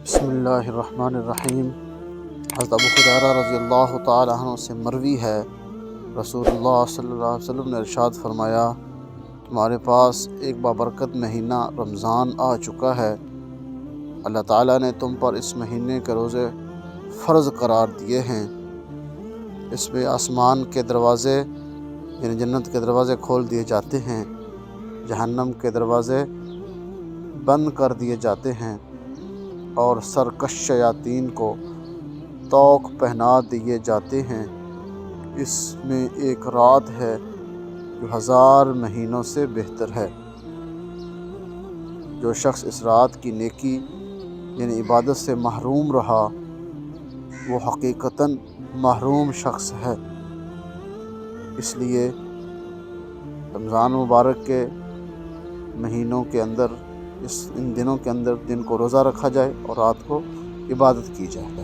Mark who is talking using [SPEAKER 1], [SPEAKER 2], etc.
[SPEAKER 1] بسم اللہ الرحمن الرحیم۔ حضرت ابو ہریرہ رضی اللہ تعالی عنہ سے مروی ہے، رسول اللہ صلی اللہ علیہ وسلم نے ارشاد فرمایا، تمہارے پاس ایک بابرکت مہینہ رمضان آ چکا ہے۔ اللہ تعالیٰ نے تم پر اس مہینے کے روزے فرض قرار دیے ہیں۔ اس میں آسمان کے دروازے یعنی جنت کے دروازے کھول دیے جاتے ہیں، جہنم کے دروازے بند کر دیے جاتے ہیں، اور سرکش شیاطین کو طوق پہنا دیے جاتے ہیں۔ اس میں ایک رات ہے جو 1000 مہینوں سے بہتر ہے۔ جو شخص اس رات کی نیکی یعنی عبادت سے محروم رہا، وہ حقیقتاً محروم شخص ہے۔ اس لیے رمضان مبارک کے مہینوں کے اندر ان دنوں کے اندر دن کو روزہ رکھا جائے اور رات کو عبادت کی جائے۔